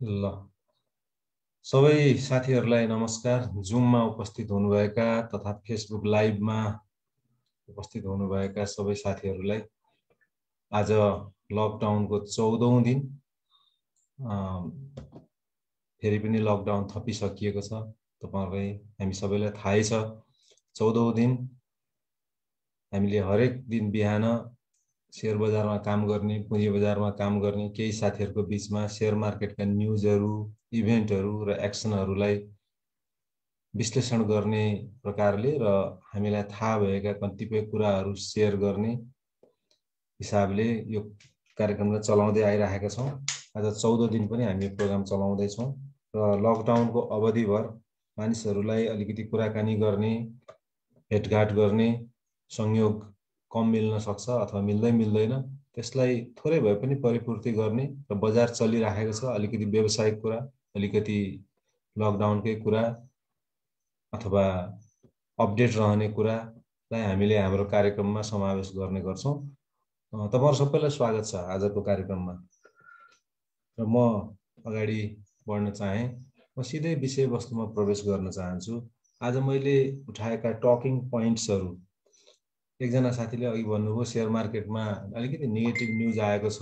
ल सबै साथीहरूलाई नमस्कार। जुममा उपस्थित हुनुभएका तथा फेसबुक लाइभमा उपस्थित हुनुभएका सबै साथीहरूलाई आज लकडाउनको 14औं दिन, फेरि पनि लकडाउन थपिसकिएको छ। तपाईहरुलाई हामी सबैलाई थाहै छ, 14औं दिन हामीले हरेक दिन बिहान शेयर बजारमा काम गर्ने, पुँजी बजारमा काम गर्ने केही साथीहरूको बीचमा शेयर मार्केटका न्यूजहरू, इभेन्टहरू र एक्सनहरूलाई विश्लेषण गर्ने प्रकारले र हामीलाई थाहा भएका कतिपय कुराहरू शेयर गर्ने हिसाबले यो कार्यक्रमलाई चलाउँदै आइरहेका छौं। आज 14 दिन पनि हामी प्रोग्राम चलाउँदै छौं र लकडाउनको अवधिभर मानिसहरूलाई अलिकति कुराकानी गर्ने, भेटघाट गर्ने संयोग कम मिल्न सक्छ अथवा मिल्दैन, त्यसलाई थोरै भए पनि परिपूर्ति गर्ने र बजार चलिरहेको छ। अलिकति व्यावसायिक कुरा, अलिकति लकडाउनकै कुरा अथवा अपडेट रहने कुरालाई हामीले हाम्रो कार्यक्रममा समावेश गर्ने गर्छौं। तपाईहरु सबैलाई स्वागत छ आजको कार्यक्रममा। र म अगाडि बढ्न चाहे, म सिधै विषयवस्तुमा प्रवेश गर्न चाहन्छु। आज मैले उठाएका टकिङ पोइन्ट्सहरू, एकजना साथीले अघि भन्नुभयो शेयर मार्केटमा अलिकति नेगेटिभ न्यूज आएको छ,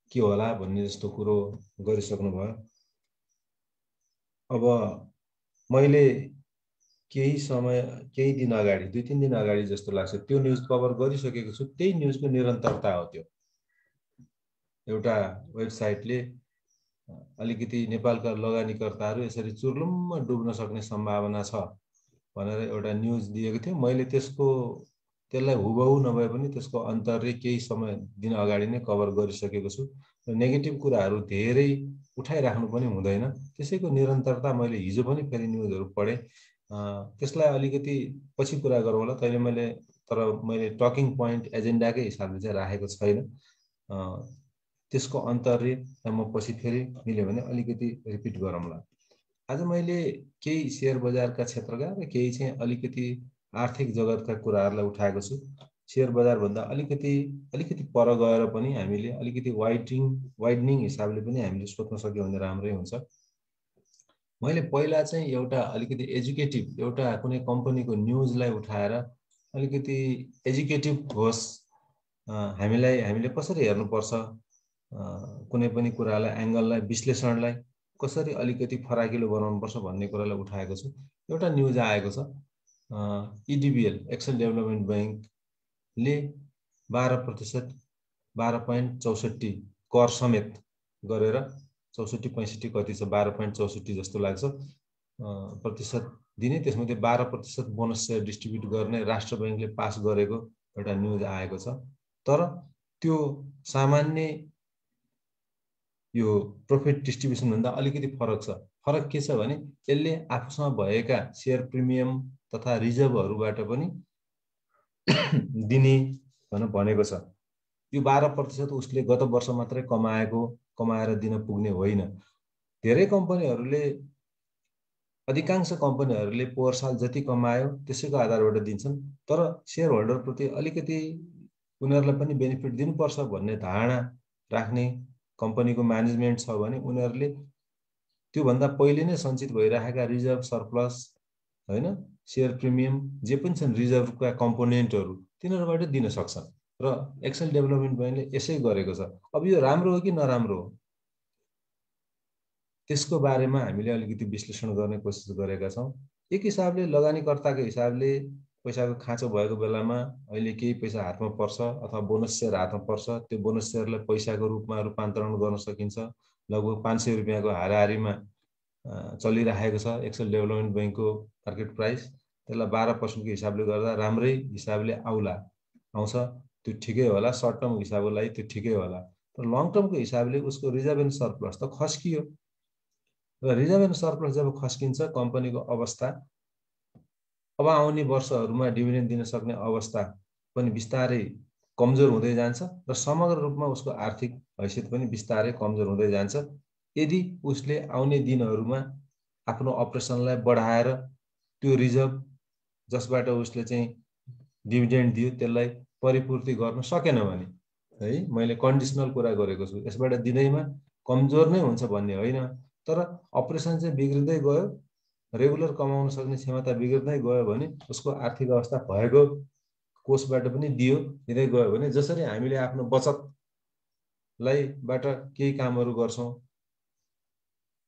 के होला भन्ने जस्तो कुरो गरिसक्नु भयो। अब मैले केही दिन अगाडि, 2-3 दिन अगाडि जस्तो लाग्छ, त्यो न्यूज कभर गरिसकेको छु। त्यही न्यूजको निरन्तरता हो त्यो। एउटा वेबसाइटले अलिकति नेपालका लगानीकर्ताहरू यसरी चुर्लुम्म डुब्न सक्ने सम्भावना छ भनेर एउटा न्यूज दिएको थियो। मैले त्यसलाई हुबहु नभए पनि त्यसको अन्तर्य केही दिन अगाडि नै कभर गरिसकेको छु। र नेगेटिभ कुराहरू धेरै उठाइराख्नु पनि हुँदैन। त्यसैको निरन्तरता मैले हिजो पनि फेरि न्यूजहरू पढे, त्यसलाई अलिकति पछि कुरा गरौँ होला। तर मैले टकिङ पोइन्ट एजेन्डाकै हिसाबले चाहिँ राखेको छैन। त्यसको अन्तर्य म पछि फेरि मिल्यो भने अलिकति रिपिट गरौँला। आज मैले केही शेयर बजारका क्षेत्रका र केही चाहिँ अलिकति आर्थिक जगतका कुराहरूलाई उठाएको छु। शेयर बजार भन्दा अलिकति पर गएर पनि हामीले अलिकति वाइडनिङ हिसाबले पनि हामीले सोच्न सक्यो भने राम्रै हुन्छ। मैले पहिला चाहिँ एउटा अलिकति एजुकेटिभ, एउटा कुनै कम्पनीको न्यूजलाई उठाएर अलिकति एजुकेटिभ होस्, हामीले कसरी हेर्नुपर्छ, कुनै पनि कुरालाई, एंगललाई, विश्लेषणलाई कसरी अलिकति फराकिलो बनाउनुपर्छ भन्ने कुरालाई उठाएको छु। एउटा न्यूज आएको छ, EDBL एक्सेल डेभलपमेन्ट बैंकले 12% 12.64 कर समेत गरेर 64-65 कति छ, 12.64 जस्तो लाग्छ प्रतिशत दिने, त्यसमध्ये 12% बोनस सेयर डिस्ट्रिब्युट गर्ने राष्ट्र बैंकले पास गरेको एउटा न्यूज आएको छ। तर त्यो सामान्य यो प्रॉफिट डिस्ट्रिब्युसन भन्दा अलिकति फरक छ। फरक के छ भने यसले आफूसँग भएका शेयर प्रिमियम तथा रिजर्भहरूबाट पनि दिने भनेको छ। यो 12% उसले गत वर्ष मात्रै कमाएर दिन पुग्ने होइन। धेरै कम्पनीहरूले, अधिकांश कम्पनीहरूले पोहोर साल जति कमायो त्यसैको आधारबाट दिन्छन्। तर शेयर होल्डर प्रति अलिकति उनीहरूलाई पनि बेनिफिट दिनुपर्छ भन्ने धारणा राख्ने कम्पनीको म्यानेजमेन्ट छ भने उनीहरूले त्यो भन्दा पहिले नै सञ्चित भइरहेका रिजर्भ, सरप्लस, हैन, शेयर प्रिमियम जे पनि छन् रिजर्भका कम्पोनेन्टहरू, तिनीहरूबाट दिन सक्छन्। र एक्सेल डेभलपमेन्ट बैंकले यसै गरेको छ। अब यो राम्रो हो कि नराम्रो हो, त्यसको बारेमा हामीले अलिकति विश्लेषण गर्ने कोसिस गरेका छौं। एक हिसाबले लगानीकर्ताको हिसाबले पैसाको खाँचो भएको बेलामा अहिले केही पैसा हातमा पर्छ अथवा बोनस सेयर हातमा पर्छ, त्यो बोनस सेयरलाई पैसाको रूपमा रूपान्तरण गर्न सकिन्छ। लगभग 500 रुपैयाँको हाराहारीमा चलिरहेको छ एक्सेल डेभलपमेन्ट बैंकको मार्केट प्राइस। त्यसलाई 12% को हिसाबले गर्दा राम्रै हिसाबले आउँछ, त्यो ठिकै होला। सर्ट टर्म हिसाबको लागि त्यो ठिकै होला। तर लङ टर्मको हिसाबले उसको रिजर्भ एन्ड सरप्लस त खस्कियो। र रिजर्भ एन्ड सरप्लस जब खस्किन्छ, कम्पनीको अवस्था अब आउने वर्षहरूमा डिभिडेन्ड दिन सक्ने अवस्था पनि बिस्तारै कमजोर हुँदै जान्छ र समग्र रूपमा उसको आर्थिक हैसियत पनि बिस्तारै कमजोर हुँदै जान्छ। यदि उसले आउने दिनहरूमा आफ्नो अपरेसनलाई बढाएर त्यो रिजर्भ जसबाट उसले चाहिँ डिभिडेन्ड दियो त्यसलाई परिपूर्ति गर्न सकेन भने, है, मैले कन्डिसनल कुरा गरेको छु, यसबाट दिँदैमा कमजोर नै हुन्छ भन्ने होइन। तर अपरेसन चाहिँ बिग्रिँदै गयो, रेगुलर कमाउन सक्ने क्षमता बिग्रिँदै गयो भने उसको आर्थिक अवस्था भएको कोषबाट पनि दिँदै गयो भने जसरी हामीले आफ्नो बचतलाई बाट केही कामहरू गर्छौं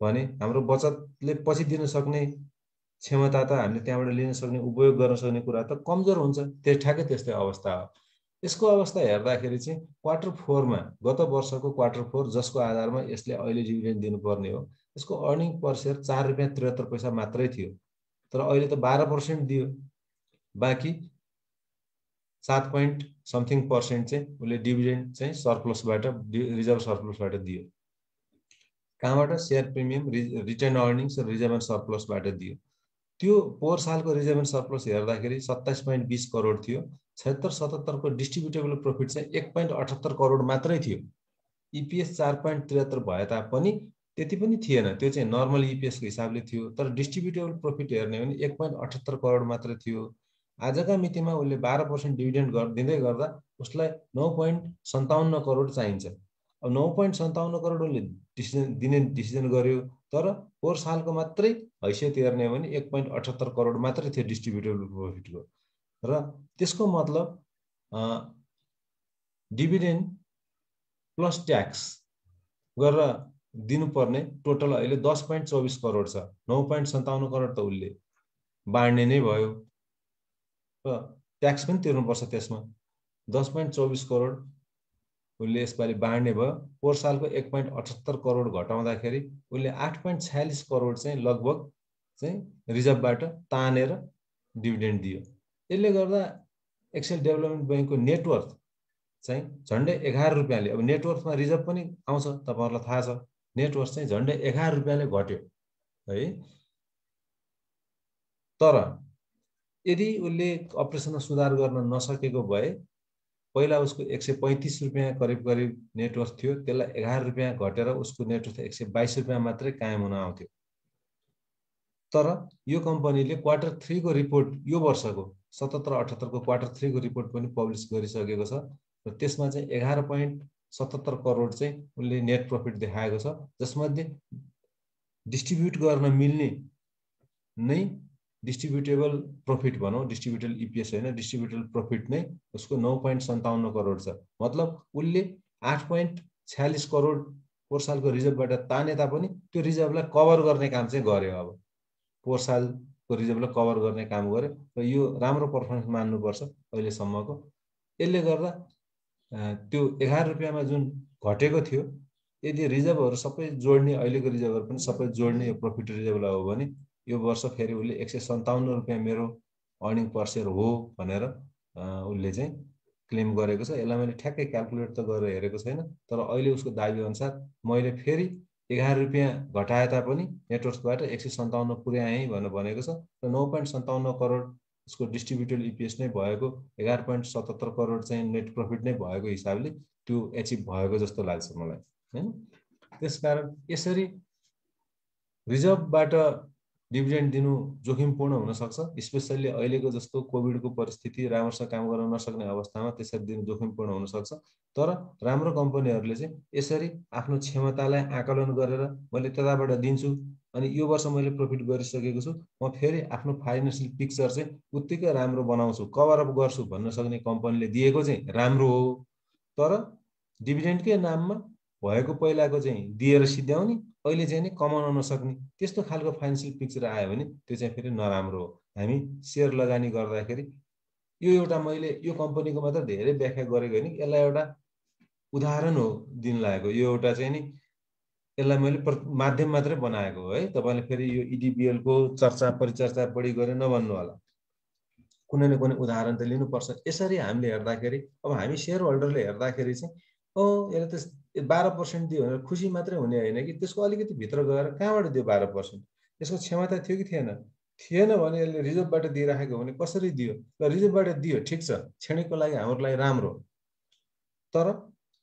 भने हाम्रो बचतले पछि दिन सक्ने क्षमता त हामीले त्यहाँबाट लिन सक्ने उपयोग गर्न सक्ने कुरा त कमजोर हुन्छ। ठ्याक्कै त्यस्तै अवस्था हो। यसको अवस्था हेर्दाखेरि चाहिँ क्वार्टर 4 मा गत वर्षको क्वार्टर 4 जसको आधारमा यसले अहिले डिभिडेन्ड दिनुपर्ने हो, यसको अर्निङ पर शेयर 4 रुपैयाँ 73 पैसा मात्रै थियो। तर अहिले त 12% दियो। बाँकी 7.something% चाहिँ उसले डिभिडेन्ड चाहिँ सरप्लसबाट, रिजर्भ सरप्लसबाट दियो। कहाँबाट? शेयर प्रिमियम, रिटेन अर्निङ्स र रिजर्भ एन्ड सरप्लसबाट दियो। त्यो पोहोर सालको रिजर्भ एन्ड सरप्लस हेर्दाखेरि 27.20 करोड थियो। 76-77 को डिस्ट्रिब्युटेबल प्रॉफिट चाहिँ 1.78 करोड मात्रै थियो। ईपीएस 4.73 भए तापनि त्यति पनि थिएन, त्यो चाहिँ नर्मल ईपीएस को हिसाबले थियो। तर डिस्ट्रिब्युटेबल प्रॉफिट हेर्ने हो भने 1.78 करोड मात्रै थियो। आजका मितिमा उसले 12% डिभिडेन्ड दिँदै गर्दा उसलाई 9.57 करोड चाहिन्छ। अब 9.57 करोड उसले दिने डिसिजन गर्यो। तर पोहोर सालको मात्रै हैसियत हेर्ने हो भने 1.78 करोड मात्रै थियो डिस्ट्रिब्युटेबल प्रॉफिटको। र त्यसको मतलब डिभिडेन्ड प्लस ट्याक्स गरेर दिनुपर्ने टोटल अहिले 10.24 करोड छ। 9.57 करोड त उसले बाँड्ने नै भयो र ट्याक्स पनि तिर्नुपर्छ त्यसमा। 10.24 करोड उसले यसपालि बाँड्ने भयो। पोहोर सालको 1.78 करोड घटाउँदाखेरि उसले 8.46 करोड चाहिँ लगभग चाहिँ रिजर्भबाट तानेर डिभिडेन्ड दियो। यसले गर्दा एक्सेल डेभलपमेन्ट बैंकको नेटवर्थ चाहिँ झन्डै 11 रुपैयाँले, अब नेटवर्थमा रिजर्भ पनि आउँछ तपाईहरुलाई थाहा छ, नेटवर्थ चाहिँ झन्डै 11 रुपैयाँले घट्यो है। तर यदि उसले अपरेसनमा सुधार गर्न नसकेको भए पहिला उसको 135 रुपैयाँ करिब नेटवर्थ थियो, त्यसलाई 11 रुपैयाँ घटेर उसको नेटवर्थ 122 रुपैयाँ मात्रै कायम हुन आउँथ्यो। तर यो कम्पनीले क्वार्टर 3 को रिपोर्ट, यो वर्षको 77-78 को क्वार्टर 3 को रिपोर्ट पनि पब्लिश गरिसकेको छ र त्यसमा चाहिँ 11.77 करोड चाहिँ उनले नेट प्रॉफिट देखाएको छ, जसमध्ये डिस्ट्रिब्युट गर्न मिल्ने नै डिस्ट्रिब्युटेबल प्रॉफिट भनौं, डिस्ट्रिब्युटेबल ईपीएस हैन, डिस्ट्रिब्युटेबल प्रॉफिट नै उसको 9.57 करोड छ। मतलब उसले 8.46 करोड पोहोर सालको रिजर्भबाट ताने तापनि त्यो रिजर्भलाई कभर गर्ने काम चाहिँ गर्यो। अब पोहोर सालको रिजर्भलाई कभर गर्ने काम गर्यो र यो राम्रो पर्फर्मेन्स मान्नुपर्छ अहिलेसम्मको। यसले गर्दा त्यो 11 रुपैयाँमा जुन घटेको थियो, यदि रिजर्भहरु सबै जोड्ने, अहिलेको रिजर्भहरु पनि सबै जोड्ने यो प्रॉफिट रिजर्भलाई हो भने यो वर्ष फेरि उसले 157 रुपैयाँ मेरो अर्निङ पर शेयर हो भनेर उसले चाहिँ क्लेम गरेको छ। यसलाई मैले ठ्याक्कै क्याल्कुलेट त गरेर हेरेको छैन, तर अहिले उसको दाबी अनुसार मैले फेरि 11 रुपैयाँ घटाए तापनि नेटवर्कबाट 157 पुर्याएँ भनेर भनेको छ र 9.57 करोड उसको डिस्ट्रिब्युटेबल ईपीएस नै भएको, 11.77 करोड चाहिँ नेट प्रॉफिट नै भएको हिसाबले त्यो एचिभ भएको जस्तो लाग्छ मलाई हैन। त्यसकारण यसरी रिजर्भबाट डिभिडेन्ड दिनु जोखिमपूर्ण हुन सक्छ, स्पेशली अहिलेको जस्तो कोभिडको परिस्थिति, राम्रोसँग काम गर्न नसक्ने अवस्थामा त्यसरी दिनु जोखिमपूर्ण हुन सक्छ। तर राम्रो कम्पनीहरुले चाहिँ यसरी आफ्नो क्षमतालाई आकलन गरेर मैले त्यताबाट दिन्छु अनि यो वर्ष मैले प्रॉफिट गरिसकेको छु, म फेरि आफ्नो फाइनान्शियल पिक्चर चाहिँ उत्तिकै राम्रो बनाउँछु, कभर अप गर्छु भन्न सक्ने कम्पनीले दिएको चाहिँ राम्रो हो। तर डिभिडेन्डकै नाममा भएको पहिलाको चाहिँ दिएर सिध्याउने, अहिले चाहिँ नि कमाउन नसक्ने त्यस्तो खालको फाइनान्शियल पिक्चर आयो भने त्यो चाहिँ फेरि नराम्रो हो। हामी शेयर लगानी गर्दाखेरि यो एउटा मैले यो कम्पनीको मात्र धेरै व्याख्या गरेको हैन, यसलाई एउटा उदाहरण हो दिन लागेको। यो एउटा चाहिँ नि यसलाई मैले माध्यम मात्रै बनाएको हो है। तपाईले फेरि यो ईडीबीएल को चर्चा परिचर्चा बढी गरे नभन्नु होला, कुनै न कुनै उदाहरण त लिनुपर्छ। यसरी हामीले हेर्दाखेरि अब हामी शेयर होल्डरले हेर्दाखेरि चाहिँ यसले त 12% दियो भनेर खुसी मात्रै हुने हैन कि, त्यसको अलिकति भित्र गएर कहाँबाट दियो 12%, यसको क्षमता थियो कि थिएन, थिएन भने यसले रिजर्भबाट दिइराखेको भने कसरी दियो, र रिजर्भबाट दियो ठिक छ, क्षणिकको लागि हाम्रो लागि राम्रो, तर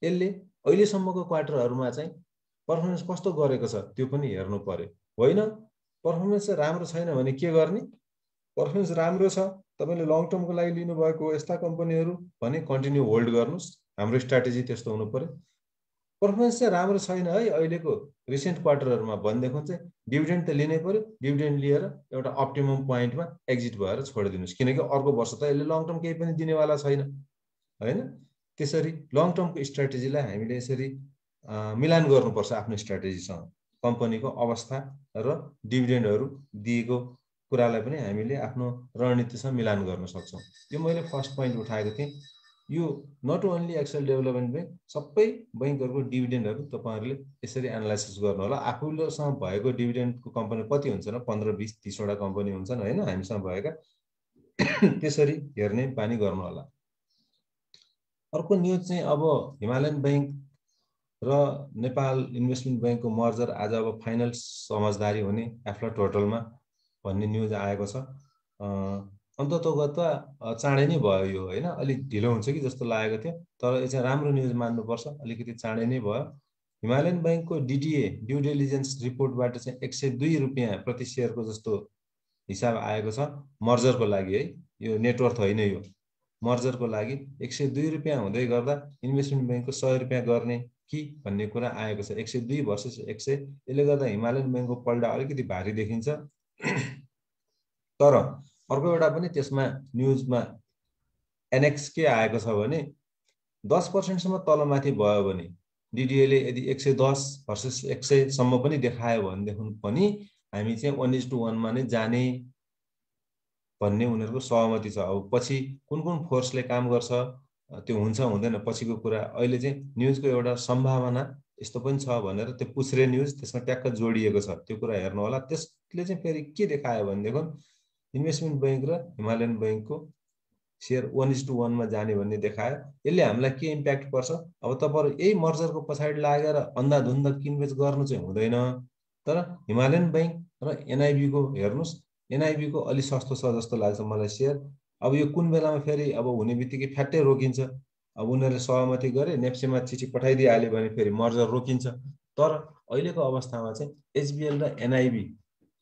यसले अहिलेसम्मको क्वार्टरहरुमा चाहिँ पर्फर्मेन्स कस्तो गरेको छ त्यो पनि हेर्नु पर्यो। होइन पर्फर्मेन्स चाहिँ राम्रो छैन भने के गर्ने, पर्फर्मेन्स राम्रो छ, तपाईले लङ टर्मको लागि लिनु भएको यस्ता कम्पनीहरु भने कन्टिन्यू होल्ड गर्नुस्, हाम्रो स्ट्र्याटेजी त्यस्तो हुनु पर्यो। पर्फर्मेन्स चाहिँ राम्रो छैन है अहिलेको रिसेन्ट क्वार्टरहरूमा भनेदेखि चाहिँ डिभिडेन्ड त लिनै पर्यो, डिभिडेन्ड लिएर एउटा अप्टिमम पोइन्टमा एक्जिट भएर छोडिदिनुहोस्, किनकि अर्को वर्ष त यसले लङ टर्म केही पनि दिनेवाला छैन होइन। त्यसरी लङ टर्मको स्ट्राटेजीलाई हामीले यसरी मिलान गर्नुपर्छ आफ्नो स्ट्राटेजीसँग, कम्पनीको अवस्था र डिभिडेन्डहरू दिएको कुरालाई पनि हामीले आफ्नो रणनीतिसँग मिलान गर्न सक्छौँ। यो मैले फर्स्ट पोइन्ट उठाएको थिएँ। यो not only Excel development bank, सबै बैङ्कहरूको डिभिडेन्डहरू तपाईँहरूले यसरी एनालाइसिस गर्नु होला। आफूसँग भएको डिभिडेन्डको कम्पनी कति हुन्छ र 15, 20, 30वटा कम्पनी हुन्छन् होइन हामीसँग भएका, त्यसरी हेर्ने बानी गर्नु होला। अर्को न्युज चाहिँ अब हिमालयन ब्याङ्क र नेपाल इन्भेस्टमेन्ट ब्याङ्कको मर्जर आज अब फाइनल समझदारी हुने एफ्लाटोटलमा भन्ने न्युज आएको छ। अन्ततोगत चाँडै नै भयो यो होइन, अलिक ढिलो हुन्छ कि जस्तो लागेको थियो, तर यो चाहिँ राम्रो न्युज मान्नुपर्छ, अलिकति चाँडै नै भयो। हिमालयन ब्याङ्कको डिडिए ड्यु डिलिजेन्स रिपोर्टबाट चाहिँ 102 रुपियाँ प्रति सेयरको जस्तो हिसाब आएको छ मर्जरको लागि है, यो नेटवर्थ होइन, यो मर्जरको लागि 102 रुपियाँ हुँदै गर्दा इन्भेस्टमेन्ट ब्याङ्कको 100 रुपियाँ गर्ने कि भन्ने कुरा आएको छ। 102 भर्सेस 100, यसले गर्दा हिमालयन ब्याङ्कको पल्टा अलिकति भारी देखिन्छ। तर अर्को एउटा पनि त्यसमा न्युजमा एनेक्स के आएको छ भने 10% तलमाथि भयो भने डिडिएले यदि 110 भर्सेस 100 सम्म पनि देखायो भनेदेखि पनि हामी चाहिँ 1:1 नै जाने भन्ने उनीहरूको सहमति छ। अब पछि कुन कुन फोर्सले काम गर्छ त्यो हुन्छ हुँदैन पछिको कुरा, अहिले चाहिँ न्युजको एउटा सम्भावना यस्तो पनि छ भनेर त्यो पुछ्रे न्युज त्यसमा ट्याक्क जोडिएको छ, त्यो कुरा हेर्नु होला। त्यसले चाहिँ फेरि के देखायो भनेदेखि इन्भेस्टमेन्ट ब्याङ्क र हिमालयन ब्याङ्कको सेयर 1:1 जाने भन्ने देखायो। यसले हामीलाई के इम्प्याक्ट पर्छ, अब तपाईँहरू यही मर्जरको पछाडि लागेर अन्धाधुन्ध किनबेच गर्नु चाहिँ हुँदैन। तर हिमालयन ब्याङ्क र एनआइबीको हेर्नुहोस्, एनआइबीको अलि सस्तो छ जस्तो लाग्छ मलाई सेयर। अब यो कुन बेलामा फेरि अब हुने बित्तिकै फ्याट्टै रोकिन्छ, अब उनीहरूले सहमति गरे नेप्सेमा चिठी पठाइदिइहाल्यो भने फेरि मर्जर रोकिन्छ। तर अहिलेको अवस्थामा चाहिँ एचबिएल र एनआइबी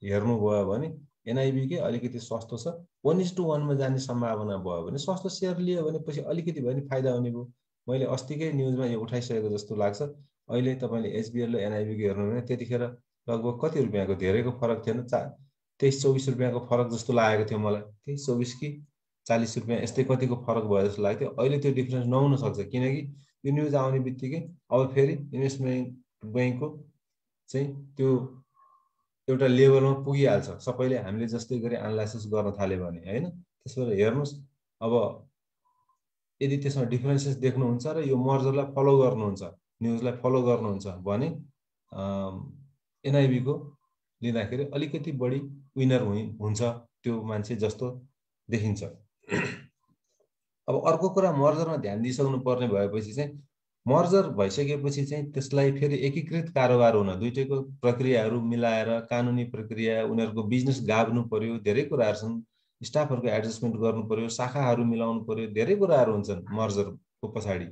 हेर्नुभयो भने एनआइबीकै अलिकति सस्तो छ, 1:1 जाने सम्भावना भयो भने सस्तो सेयर लियो भने पछि अलिकति भए पनि फाइदा हुने भयो। मैले अस्तिकै न्युजमा यो उठाइसकेको जस्तो लाग्छ। अहिले तपाईँले एचबिएल र एनआइबीको हेर्नु भने त्यतिखेर लगभग कति रुपियाँको धेरैको फरक थिएन, 23-24 रुपियाँको फरक जस्तो लागेको थियो मलाई, 23-24 कि 40 रुपियाँ यस्तै कतिको फरक भयो जस्तो लाग्थ्यो। अहिले त्यो डिफरेन्स नहुन सक्छ, किनकि यो न्युज आउने बित्तिकै अब फेरि इन्भेस्टमेन्ट ब्याङ्कको चाहिँ त्यो एउटा लेभलमा पुगिहाल्छ, सबैले हामीले जस्तै गरी एनालाइसिस गर्न थाल्यो भने होइन। त्यसबाट हेर्नुहोस्, अब यदि त्यसमा डिफरेन्सेस देख्नुहुन्छ र यो मर्जरलाई फलो गर्नुहुन्छ, न्युजलाई फलो गर्नुहुन्छ भने एनआइबीको लिँदाखेरि अलिकति बढी विनर हुन्छ त्यो मान्छे जस्तो देखिन्छ। अब अर्को कुरा, मर्जरमा ध्यान दिइसक्नु पर्ने भएपछि चाहिँ मर्जर भइसकेपछि चाहिँ त्यसलाई फेरि एकीकृत कारोबार हुन दुईटैको प्रक्रियाहरू मिलाएर कानुनी प्रक्रिया, उनीहरूको बिजनेस गाभ्नु पर्यो, धेरै कुराहरू छन्, स्टाफहरूको एडजस्टमेन्ट गर्नु पर्यो, शाखाहरू मिलाउनु पर्यो, धेरै कुराहरू हुन्छन् मर्जरको पछाडि,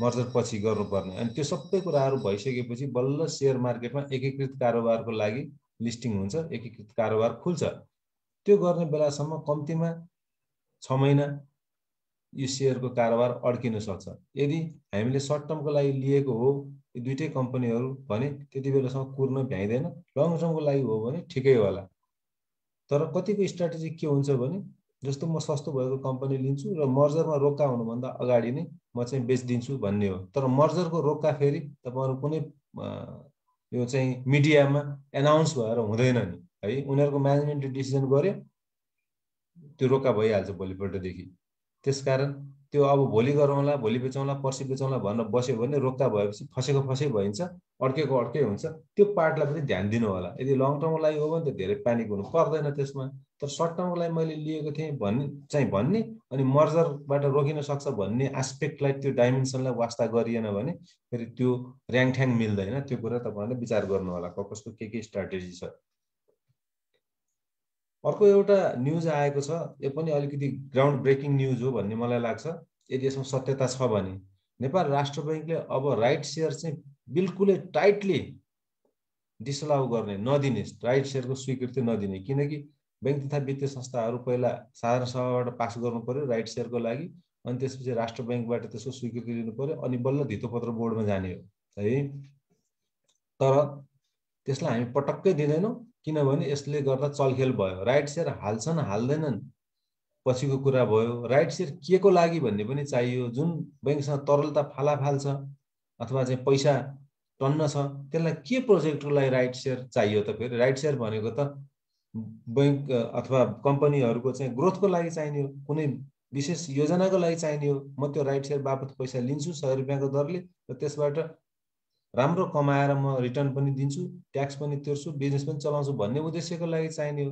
मर्जर पछि गर्नुपर्ने। अनि त्यो सबै कुराहरू भइसकेपछि बल्ल सेयर मार्केटमा एकीकृत कारोबारको लागि लिस्टिङ हुन्छ, एकीकृत कारोबार खुल्छ। त्यो गर्ने बेलासम्म कम्तीमा 6 महिना यो सेयरको कारोबार अड्किन सक्छ। यदि हामीले सर्ट टर्मको लागि लिएको हो यो दुईटै कम्पनीहरू भने त्यति बेलासम्म कुर्न भ्याइँदैन, लङ टर्मको लागि हो भने ठिकै होला। तर कतिको स्ट्राटेजी के हुन्छ भने जस्तो म सस्तो भएको कम्पनी लिन्छु र मर्जरमा रोक्का हुनुभन्दा अगाडि नै म चाहिँ बेचिदिन्छु भन्ने हो। तर मर्जरको रोक्का फेरि तपाईँहरू कुनै यो चाहिँ मिडियामा एनाउन्स भएर हुँदैन नि है, उनीहरूको म्यानेजमेन्टले डिसिजन गर्यो त्यो रोक्का भइहाल्छ भोलिपल्टदेखि। त्यसकारण त्यो अब भोलि गरौँला, भोलि बेचौँला, पर्सि बेचौँला भनेर बस्यो भने रोक्का भएपछि फसेको फसै भइन्छ, अड्केको अड्कै हुन्छ। त्यो पार्टलाई पनि ध्यान दिनु होला। यदि लङ टर्मको लागि हो भने त धेरै प्यानिक हुनु पर्दैन त्यसमा। तर सर्ट टर्मको लागि मैले लिएको थिएँ भन्ने अनि मर्जरबाट रोकिन सक्छ भन्ने एस्पेक्टलाई, त्यो डाइमेन्सनलाई वास्ता गरिएन भने फेरि त्यो ऱ्याङठ्याङ मिल्दैन। त्यो कुरा तपाईँहरूले विचार गर्नु होला कसको के स्ट्राटेजी छ। अर्को एउटा न्युज आएको छ, यो पनि अलिकति ग्राउन्ड ब्रेकिङ न्युज हो भन्ने मलाई लाग्छ। यदि यसमा सत्यता छ भने नेपाल राष्ट्र बैङ्कले अब राइट सेयर चाहिँ बिल्कुलै टाइटली डिसअलाउ गर्ने, नदिने, राइट सेयरको स्वीकृति नदिने। किनकि बैङ्क तथा वित्तीय संस्थाहरू पहिला साधारण सभाबाट पास गर्नु पर्यो राइट सेयरको लागि, अनि त्यसपछि राष्ट्र बैङ्कबाट त्यसको स्वीकृति लिनु पर्यो, अनि बल्ल धितोपत्र बोर्डमा जाने हो। है। तर त्यसलाई हामी पटक्कै दिँदैनौँ, किनभने यसले गर्दा चलखेल भयो। राइट सेयर हाल्छन् हाल्दैनन् पछिको कुरा भयो। राइट सेयर के को लागि भन्ने पनि चाहियो। जुन बैंकसँग तरलता फालाफाल छ अथवा चाहिँ पैसा टन्न छ, त्यसलाई के प्रोजेक्टको लागि राइट सेयर चाहियो त? फेरि राइट सेयर भनेको त बैंक अथवा कम्पनीहरूको चाहिँ ग्रोथको लागि चाहिने हो, कुनै विशेष योजनाको लागि चाहिने हो। म त्यो राइट सेयर बापत पैसा लिन्छु 100 रुपियाँको दरले, र त्यसबाट राम्रो कमाएर म रिटर्न पनि दिन्छु, ट्याक्स पनि तिर्छु, बिजनेस पनि चलाउँछु भन्ने उद्देश्यको लागि चाहिने हो।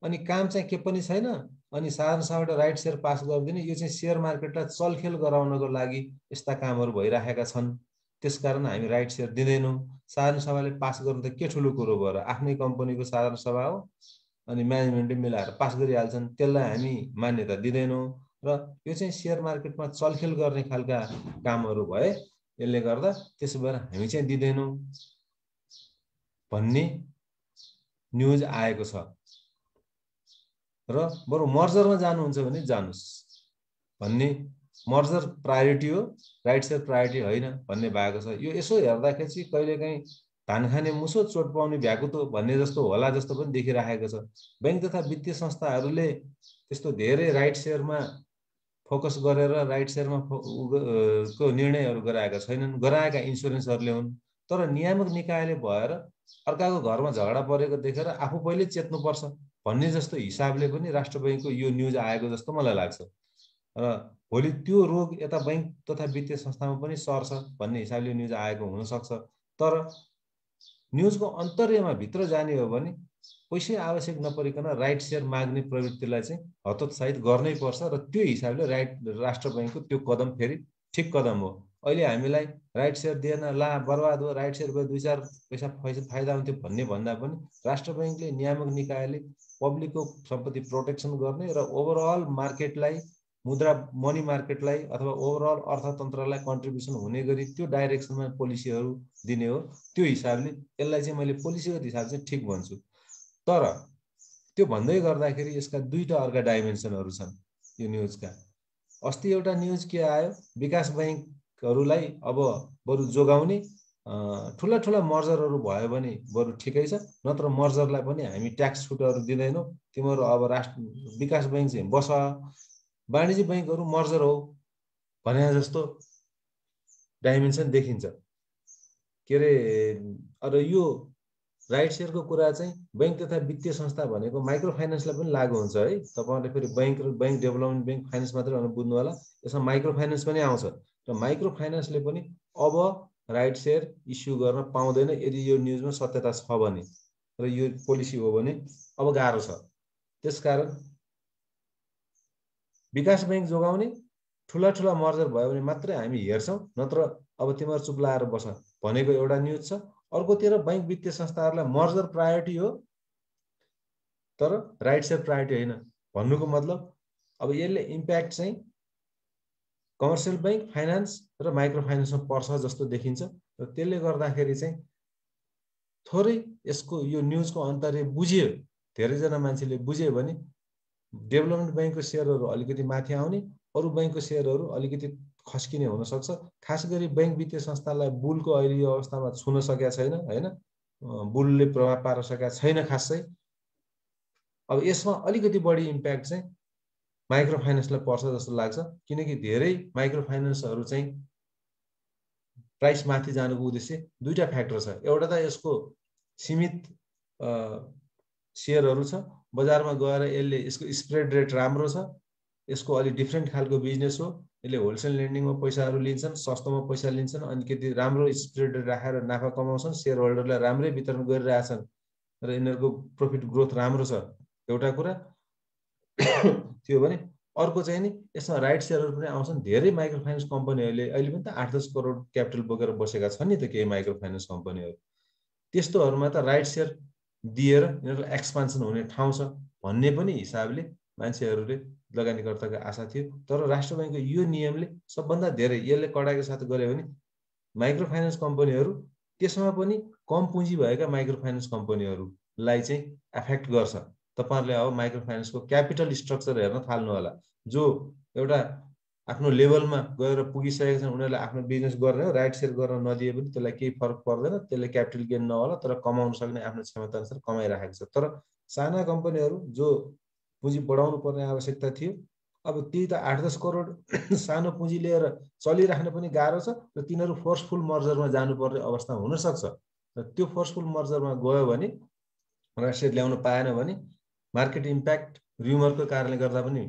अनि काम चाहिँ के पनि छैन। अनि साधारण सभाबाट राइट सेयर पास गरिदिने, यो चाहिँ सेयर मार्केटलाई चलखेल गराउनको लागि यस्ता कामहरू भइरहेका छन्। त्यसकारण हामी राइट सेयर दिँदैनौँ। साधारण सभाले पास गर्नु त के ठुलो कुरो भयो र? आफ्नै कम्पनीको साधारण सभा हो, अनि म्यानेजमेन्टले मिलाएर पास गरिहाल्छन्। त्यसलाई हामी मान्यता दिँदैनौँ। र यो चाहिँ सेयर मार्केटमा चलखेल गर्ने खालका कामहरू भए यसले गर्दा त्यसो भएर हामी चाहिँ दिँदैनौँ भन्ने न्युज आएको छ। र बरु मर्जरमा जानुहुन्छ भने जानुस् भन्ने, मर्जर प्रायोरिटी हो, राइट सेयर प्रायोरिटी होइन भन्ने भएको छ। यो यसो हेर्दाखेरि चाहिँ कहिलेकाहीँ धान खाने मुसो चोट पाउने भ्याकुतो भन्ने जस्तो होला जस्तो पनि देखिरहेको छ। बैंक तथा वित्तीय संस्थाहरूले त्यस्तो धेरै राइट सेयरमा फोकस गरेर राइट सेयरमा को निर्णयहरू गराएका छैनन्। गराएका इन्सुरेन्सहरूले हुन्। तर नियामक निकायले भएर अर्काको घरमा झगडा परेको देखेर आफू पहिले चेत्नुपर्छ भन्ने जस्तो हिसाबले पनि राष्ट्र बैंकको यो न्युज आएको जस्तो मलाई लाग्छ। र भोलि त्यो रोग यता बैंक तथा वित्तीय संस्थामा पनि सर्छ भन्ने हिसाबले न्युज आएको हुनसक्छ। तर न्युजको अन्तर्यमा भित्र जाने हो भने पैसै आवश्यक नपरिकन राइट सेयर माग्ने प्रवृत्तिलाई चाहिँ हतोत्साहित गर्नै पर्छ। र त्यो हिसाबले राष्ट्र बैंकको त्यो कदम फेरि ठिक कदम हो। अहिले हामीलाई राइट सेयर दिएन, ला बर्बाद हो, राइट सेयर भयो 2-4 पैसा फाइदा हुन्थ्यो भन्ने भन्दा पनि राष्ट्र बैंकले, नियामक निकायले पब्लिकको सम्पत्ति प्रोटेक्सन गर्ने र ओभरअल मार्केटलाई, मुद्रा मनी मार्केटलाई अथवा ओभरअल अर्थतन्त्रलाई कन्ट्रिब्युसन हुने गरी त्यो डाइरेक्सनमा पोलिसीहरू दिने हो। त्यो हिसाबले यसलाई चाहिँ मैले पोलिसीगत हिसाब चाहिँ ठिक भन्छु। तर त्यो भन्दै गर्दाखेरि यसका दुईटा अर्का डाइमेन्सनहरू छन् यो न्युजका। अस्ति एउटा न्युज के आयो, विकास बैंकहरूलाई अब बरु जोगाउने, ठुला ठुला मर्जरहरू भयो भने बरु ठिकै छ, नत्र मर्जरलाई पनि हामी ट्याक्स छुटहरू दिँदैनौँ, तिमीहरू अब विकास बैंक चाहिँ बस, वाणिज्य बैंकहरू मर्जर हो भने जस्तो डाइमेन्सन देखिन्छ। के अरे, र यो राइट सेयरको कुरा चाहिँ बैंक तथा वित्तीय संस्था भनेको माइक्रो फाइनेन्सलाई पनि लागू हुन्छ है। तपाईँहरूले फेरि बैंक डेभलपमेन्ट बैंक फाइनेन्स मात्रै बुझ्नु होला, यसमा माइक्रो फाइनेन्स पनि आउँछ। र माइक्रो फाइनेन्सले पनि अब राइट सेयर इस्यु गर्न पाउँदैन यदि यो न्युजमा सत्यता छ भने, र यो पोलिसी हो भने अब गाह्रो छ। त्यसकारण विकास बैंक जोगाउने, ठुला ठुला मर्जर भयो भने मात्रै हामी हेर्छौँ, नत्र अब तिमीहरू चुप लाएर बस भनेको एउटा न्युज छ। अर्कोतिर बैंक वित्तीय संस्थाहरूलाई मर्जर प्रायोरिटी हो तर राइट सेयर प्रायोरिटी होइन भन्नुको मतलब अब यसले इम्प्याक्ट चाहिँ कमर्सियल बैंक, फाइनान्स र माइक्रो फाइनेन्समा पर्छ जस्तो देखिन्छ। र त्यसले गर्दाखेरि चाहिँ थोरै यसको यो न्युजको अन्तर्य बुझ्यो, धेरैजना मान्छेले बुझ्यो भने डेभलपमेन्ट बैंकको सेयरहरू अलिकति माथि आउने, अरू बैंकको सेयरहरू अलिकति खस्किने हुनसक्छ। खास गरी बैंक वित्तीय संस्थालाई बुलको अहिले यो अवस्थामा छुन सकेका छैन हैन, बुलले प्रभाव पार्न सकेका छैन खासै। अब यसमा अलिकति बढी इम्प्याक्ट चाहिँ माइक्रो फाइनेन्सलाई पर्छ जस्तो लाग्छ, किनकि धेरै माइक्रो फाइनेन्सहरू चाहिँ प्राइस माथि जानुको उद्देश्य दुईटा फ्याक्टर छ। एउटा त यसको सीमित सेयरहरू छ, बजारमा गएर यसको स्प्रेड रेट राम्रो छ, यसको अलि डिफ्रेन्ट खालको बिजनेस हो, यसले होलसेल लेन्डिङमा पैसाहरू लिन्छन्, सस्तोमा पैसा लिन्छन्, अनि कति राम्रो स्प्रेड रेट राखेर नाफा कमाउँछन्, सेयर होल्डरलाई राम्रै वितरण गरिरहेछन् र यिनीहरूको प्रफिट ग्रोथ राम्रो छ। एउटा कुरा त्यो भने अर्को चाहिँ नि यसमा राइट सेयरहरू पनि आउँछन्। धेरै माइक्रो फाइनेन्स कम्पनीहरूले अहिले पनि त 8-10 करोड क्यापिटल बोकेर बसेका छन् नि त केही माइक्रो फाइनेन्स कम्पनीहरू। त्यस्तोहरूमा त राइट सेयर दिएर यिनीहरूलाई एक्सपान्सन हुने ठाउँ छ भन्ने पनि हिसाबले मान्छेहरूले, लगानीकर्ताको आशा थियो। तर राष्ट्र बैंकको यो नियमले सबभन्दा धेरै यसले कडाइको साथ गर्यो भने माइक्रो फाइनेन्स कम्पनीहरू, त्यसमा पनि कम पुँजी भएका माइक्रो फाइनेन्स कम्पनीहरूलाई चाहिँ एफेक्ट गर्छ। तपाईँहरूले अब माइक्रो फाइनेन्सको क्यापिटल स्ट्रक्चर हेर्न थाल्नु होला। जो एउटा आफ्नो लेभलमा गएर पुगिसकेका छन्, उनीहरूले आफ्नो बिजनेस गर्ने हो, राइट सेयर गर्न नदिए पनि त्यसलाई केही फरक पर्दैन, त्यसले क्यापिटल गेन नहोला, तर कमाउन सक्ने आफ्नो क्षमता अनुसार कमाइराखेको छ। तर साना कम्पनीहरू जो पुँजी बढाउनु पर्ने आवश्यकता थियो, अब त्यही त 8-10 करोड सानो पुँजी लिएर चलिराख्न पनि गाह्रो छ र तिनीहरू फोर्सफुल मर्जरमा जानुपर्ने अवस्था हुनसक्छ। र त्यो फोर्सफुल मर्जरमा गयो भने, राइट सेयर ल्याउन पाएन भने मार्केट इम्प्याक्ट र्युमरको कारणले गर्दा पनि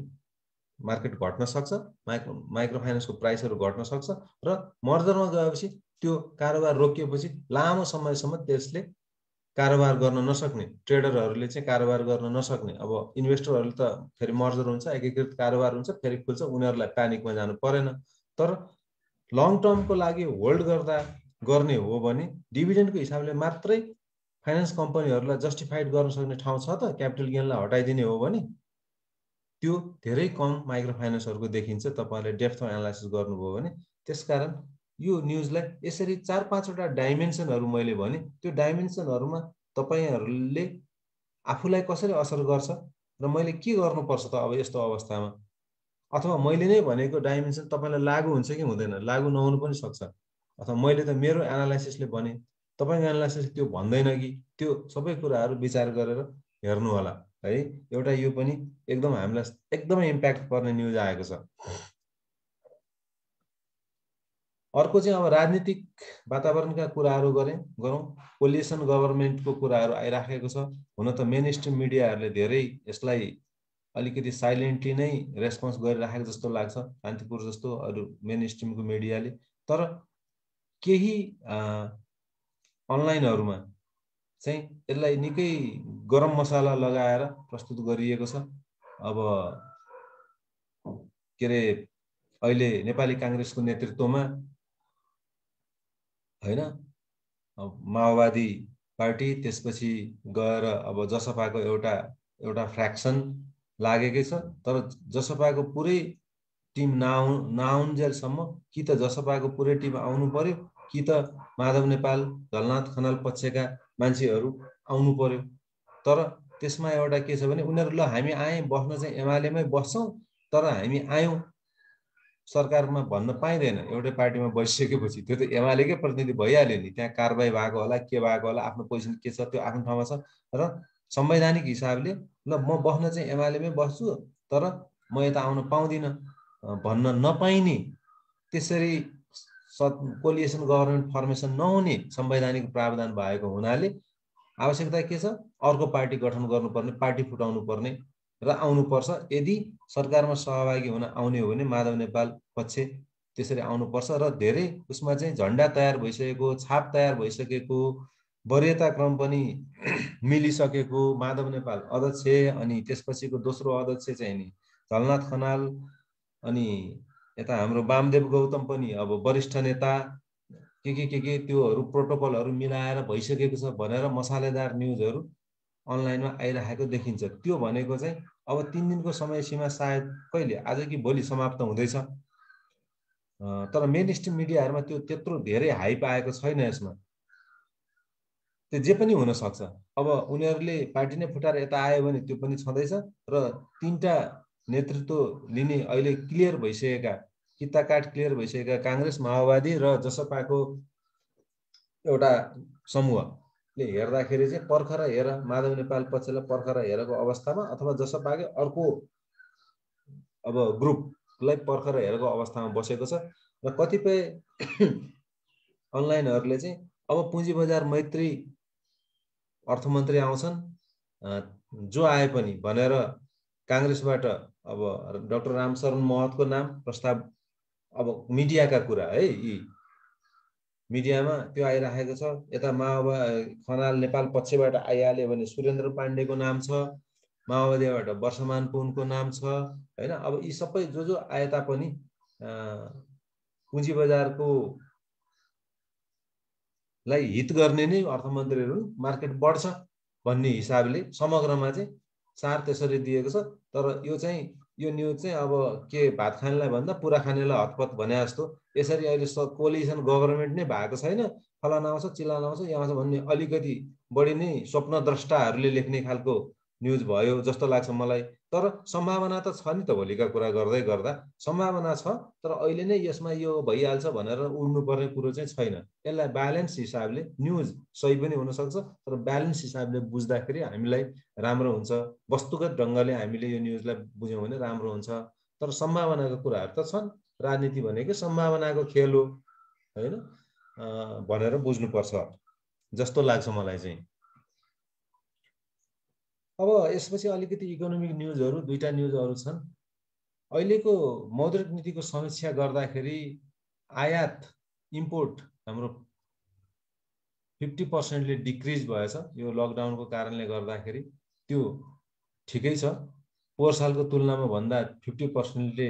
मार्केट घट्न सक्छ, माइक्रो फाइनेन्सको प्राइसहरू घट्न सक्छ र मर्जरमा गएपछि त्यो कारोबार रोकिएपछि लामो समयसम्म त्यसले कारोबार गर्न नसक्ने, ट्रेडरहरूले चाहिँ कारोबार गर्न नसक्ने, अब इन्भेस्टरहरूले त फेरि मर्जर हुन्छ, एकीकृत कारोबार हुन्छ, फेरि खुल्छ, उनीहरूलाई प्यानिकमा जानु परेन। तर लङ टर्मको लागि होल्ड गर्ने हो भने डिभिडेन्डको हिसाबले मात्रै फाइनेन्स कम्पनीहरूलाई जस्टिफाइड गर्न सक्ने ठाउँ छ त? क्यापिटल गेनलाई हटाइदिने हो भने त्यो धेरै कम माइक्रो फाइनेन्सहरूको देखिन्छ तपाईँले डेप्थमा एनालाइसिस गर्नुभयो भने। त्यसकारण यो न्युजलाई यसरी 4-5वटा डाइमेन्सनहरू मैले भने, त्यो डाइमेन्सनहरूमा तपाईँहरूले आफूलाई कसरी असर गर्छ र मैले के गर्नुपर्छ त अब यस्तो अवस्थामा, अथवा मैले नै भनेको डाइमेन्सन तपाईँलाई लागु हुन्छ कि हुँदैन, लागु नहुनु पनि सक्छ, अथवा मैले त मेरो एनालाइसिसले भने तपाईँको एनालाइसिस त्यो भन्दैन कि, त्यो सबै कुराहरू विचार गरेर हेर्नु होला है। एउटा यो पनि एकदम हामीलाई एकदमै इम्प्याक्ट पर्ने न्युज आएको छ। अर्को चाहिँ अब राजनीतिक वातावरणका कुराहरू गरौँ। कोलिसन गभर्मेन्टको कुराहरू आइराखेको छ। हुन त मेन स्ट्रिम मिडियाहरूले धेरै यसलाई अलिकति साइलेन्टली नै रेस्पोन्स गरिराखेको जस्तो लाग्छ, कान्तिपुर जस्तो अरू मेन स्ट्रिमको मिडियाले। तर केही अनलाइनहरूमा चाहिँ यसलाई निकै गरम मसाला लगाएर प्रस्तुत गरिएको छ। अब के अरे अहिले नेपाली काङ्ग्रेसको नेतृत्वमा हैन, माओवादी पार्टी, त्यसपछि गएर अब जसपाको एउटा फ्र्याक्सन लागेकै छ। तर जसपाको पुरै टिम नआउन्जेलसम्म कि त जसपाको पुरै टिम आउनु पर्यो, कि त माधव नेपाल, झलनाथ खनाल पक्षका मान्छेहरू आउनु पर्यो। तर त्यसमा एउटा के छ भने उनीहरू ल हामी आए बस्न चाहिँ एमालेमै बस्छौँ, तर हामी आयौँ सरकारमा भन्न पाइँदैन। एउटै पार्टीमा बसिसकेपछि त्यो त एमालेकै प्रतिनिधि भइहाल्यो नि, त्यहाँ कारबाही भएको होला, के भएको होला, आफ्नो पोजिसन के छ त्यो आफ्नो ठाउँमा छ। र संवैधानिक हिसाबले ल म बस्न चाहिँ एमालेमै बस्छु, तर म यता आउन पाउँदिनँ भन्न नपाइने, त्यसरी कोलिएसन गभर्मेन्ट फर्मेसन नहुने संवैधानिक प्रावधान भएको हुनाले आवश्यकता के छ, अर्को पार्टी गठन गर्नुपर्ने, पार्टी फुटाउनु पर्ने र आउनुपर्छ। यदि सरकारमा सहभागी हुन आउने हो भने माधव नेपाल पक्ष त्यसरी आउनुपर्छ। र धेरै उसमा चाहिँ झन्डा तयार भइसकेको, छाप तयार भइसकेको, वरियता क्रम पनि मिलिसकेको माधव नेपाल अध्यक्ष, अनि त्यसपछिको दोस्रो अध्यक्ष चाहिँ नि झलनाथ खनाल, अनि यता हाम्रो वामदेव गौतम पनि अब वरिष्ठ नेता, के त्योहरू प्रोटोकलहरू मिलाएर भइसकेको छ भनेर मसालेदार न्युजहरू अनलाइनमा आइरहेको देखिन्छ। त्यो भनेको चाहिँ अब 3 दिनको समय सीमा सायद कहिले, आज कि भोलि समाप्त हुँदैछ। तर मेन स्ट्रिम मिडियाहरूमा त्यो त्यत्रो धेरै हाइप आएको छैन यसमा। त्यो जे पनि हुन सक्छ। अब उनीहरूले पार्टी नै फुटाएर यता आयो भने त्यो पनि छँदैछ। र 3टा नेतृत्व लिने अहिले क्लियर भइसकेका, किताकाट क्लियर भइसकेका काङ्ग्रेस, माओवादी र जसपाको एउटा समूहले हेर्दाखेरि चाहिँ पर्खर हेर, माधव नेपाल पक्षलाई पर्खर हेरेको अवस्थामा, अथवा जसपाकै अर्को अब ग्रुपलाई पर्खर हेरेको अवस्थामा बसेको छ। र कतिपय अनलाइनहरूले चाहिँ अब पुँजी बजार मैत्री अर्थमन्त्री आउँछन्, जो आए पनि भनेर काङ्ग्रेसबाट अब डाक्टर रामशरण महतको नाम प्रस्ताव, अब मिडियाका कुरा है, यी मिडियामा त्यो आइराखेको छ। यता माओवादी खनाल नेपाल पक्षबाट आइहाल्यो भने सुरेन्द्र पाण्डेको नाम छ, माओवादीबाट वर्षमान पुनको नाम छ हैन। अब यी सबै जो आए तापनि पुँजी बजारको लाई हित गर्ने नै अर्थमन्त्रीहरू, मार्केट बढ्छ भन्ने हिसाबले समग्रमा चाहिँ सार त्यसरी दिएको छ। तर यो चाहिँ यो न्युज चाहिँ अब के भात खानेलाई भन्दा पुरा खानेलाई हतपत भने जस्तो, यसरी अहिले कोलिसन गभर्मेन्ट नै भएको छैन, फलाना आउँछ चिलाना आउँछ यहाँ आउँछ भन्ने अलिकति बढी नै स्वप्नद्रष्टाहरूले लेख्ने खालको न्युज भयो जस्तो लाग्छ मलाई। तर सम्भावना त छ नि त, भोलिका कुरा गर्दै गर्दा सम्भावना छ, तर अहिले नै यसमा यो भइहाल्छ भनेर उड्नुपर्ने कुरो चाहिँ छैन। यसलाई ब्यालेन्स हिसाबले न्युज सही पनि हुनसक्छ, तर ब्यालेन्स हिसाबले बुझ्दाखेरि हामीलाई राम्रो हुन्छ। वस्तुगत ढङ्गले हामीले यो न्युजलाई बुझ्यौँ भने राम्रो हुन्छ। तर सम्भावनाको कुराहरू त छन्, राजनीति भनेकै सम्भावनाको खेल हो होइन भनेर बुझ्नुपर्छ जस्तो लाग्छ मलाई चाहिँ। अब यसपछि अलिकति इकोनोमिक न्युजहरू, दुईटा न्युजहरू छन्। अहिलेको मौद्रिक नीतिको समीक्षा गर्दाखेरि आयात इम्पोर्ट हाम्रो 50%ले डिक्रिज भएछ यो लकडाउनको कारणले गर्दाखेरि। त्यो ठिकै छ, पोहोर सालको तुलनामा भन्दा 50%ले